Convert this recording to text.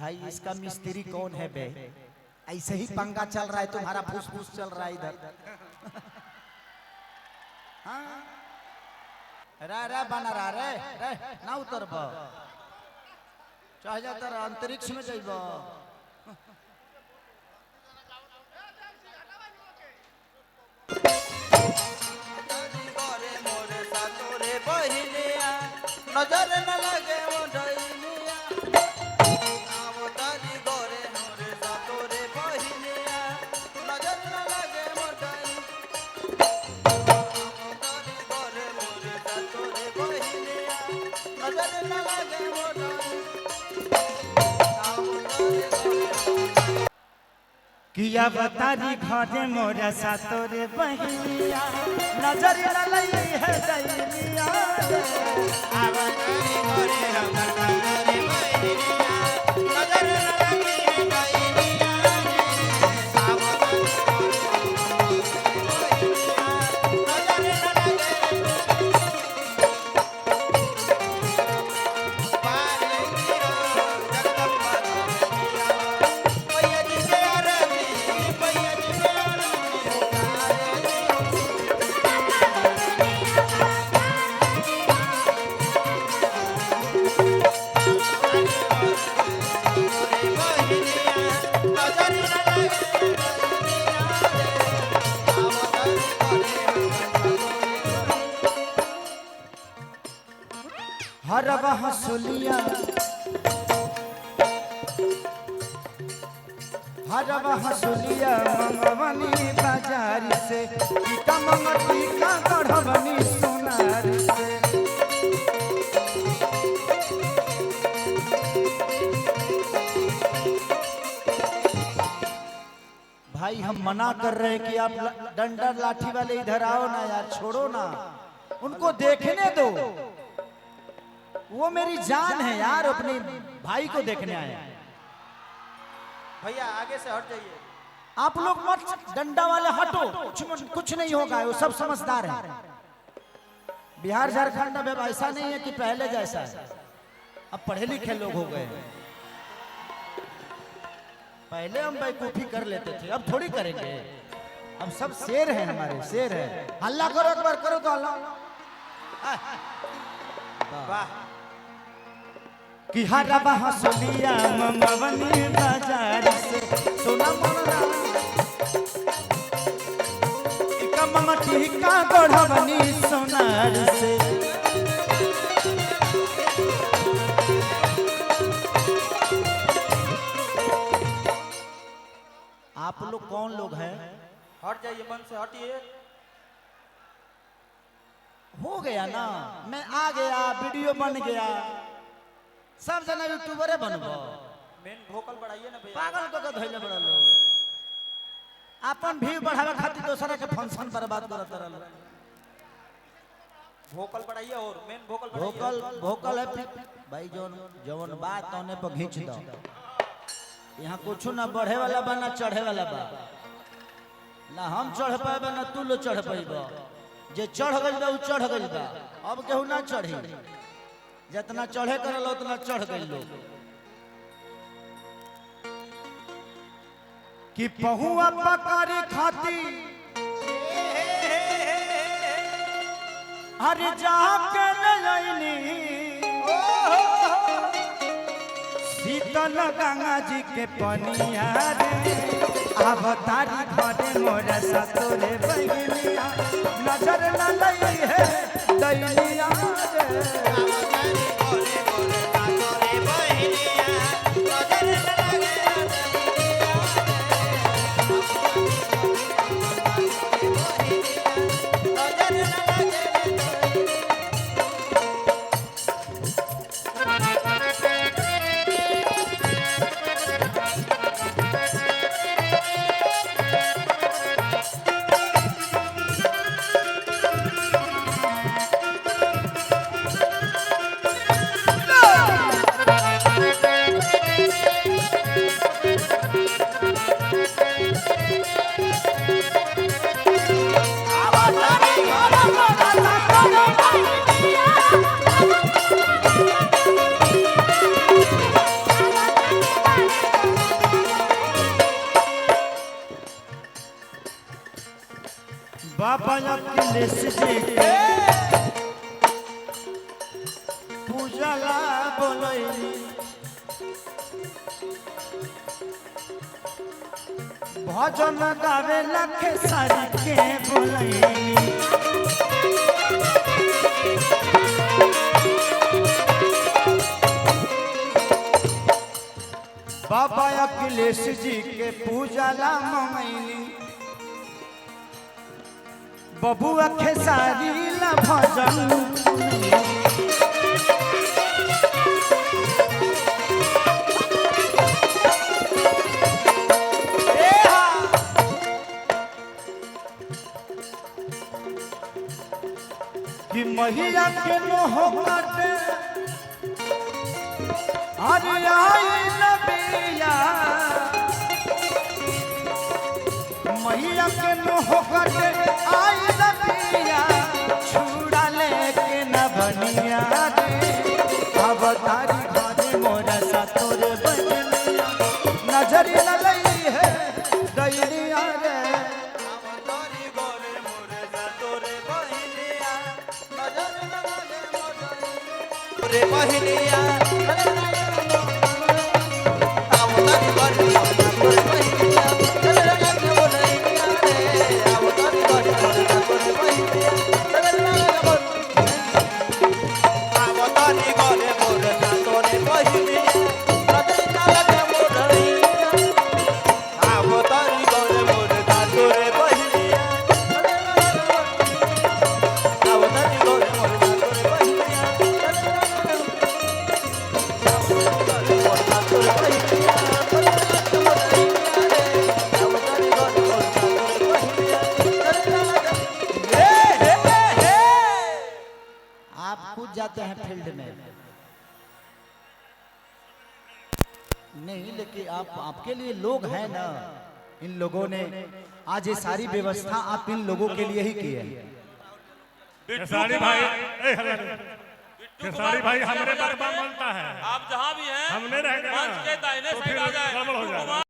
भाई इसका मिस्त्री कौन है बे? ऐसे ही पंगा चल रहा है, तुम्हारा फुसफुस चल रहा है इधर। हाँ रा बना रहा रे ना उतर चाहे जाता अंतरिक्ष में जाइब। नजर न लगे वो डैनिया आवतारी गोरे मोरे सातोरे बहिनिया नजर न लगे वो डैनिया आवतारी गोरे मोरे सातोरे बहिनिया नजर न लगे वो डैनिया किया बतारी घरे मोरे सातोरे बहिनिया नजर न लगी है डैनिया आवतारी घरे हमर सातोरे बहिनिया नजर न लगी है डैनिया आवतारी नजर न लगे पारे गिरो जगदम्बा मैया जी के आरती मैया जी के हरवा हसुलिया मंगवनी बाजार से टीका मंगटी का गढ़वनी सोनार से। भाई हम मना कर रहे हैं कि आप डंडा लाठी वाले इधर आओ ना यार, छोड़ो ना, उनको देखने दो, वो मेरी जान है यार, अपने भाई को देखने आए। भैया आगे से हट जाइए, आप लोग मत, डंडा वाले हटो, कुछ नहीं होगा, वो सब समझदार है। बिहार झारखंड अब ऐसा नहीं है कि पहले जैसा है, अब पढ़े लिखे लोग हो गए। पहले हम बेवकूफी कर लेते थे, अब थोड़ी करेंगे, हम सब शेर हैं, हमारे शेर है। हल्ला करो एक बार, करो तो हल्ला। वाह कि हरवा हसुलिया मंगवनी बाजार से सोना मोरा टीका मंगटी का गढ़वनी सोनार से। आप लोग कौन लोग हैं? हट जाइए, मन से हटिए। हो गया ना, मैं आ गया, वीडियो बन गया, सब जना यूट्यूबरे बनबो। मेन भोकल बढ़ाइए ना भैया, पागल को धइले बड़ा लोग अपन व्यू बढ़ावे खातिर दूसरा के फंक्शन बर्बाद करत रहल। भोकल बढ़ाइए और मेन भोकल भोकल है भाई, जवन बात तौने पर खींच दो। यहाँ कुछ ना बढ़े वाला बा ना चढ़े वाला बा, ना हम चढ़ पाएबे ना तू लो चढ़ पाइबा। जे चढ़ गइल बा उ चढ़ गइल बा, अब केहू ना चढ़ी, जितना चढ़े करल उतना चढ़ गइल लोग। कि पहुआ पकड़ खाती अरे जाके लइनी शीतल गंगा जी के पनिया रे अवतारी घरे मोरा सातोरे बहिनिया नजर न लई है दैनिया रे अवतारी घरे मोरा सातोरे बहिनिया नजर न लगे बाबा अखिलेश जी के पूजला बोलैनी भजन गावे लखे सारी के बोलैनी बाबा अखिलेश जी के पूजला मंगैनी बबुआ खेसारी ला भजन कि महिला के मोह काटे अरे आई नबिया महिला के मोह काटे आई नबिया छुड़ा लेके न बनिया रे अवतारी घरे मोरा सा तोरे बनिया नजर न लई है दैनिया रे अवतारी घरे मोरा सा तोरे बनिया नजर न लई मोरे बनिया जाते हैं फील्ड में नहीं लेकिन आपके लिए लोग हैं ना इन लोगों ने आज ये सारी व्यवस्था आप इन लोगों के लिए ही की है खेसारी भाई खेसारी भाई हमारे बारे में बोलता है आप जहाँ भी हैं हमने रह गए मंच के दाहिने साइड आ जाए।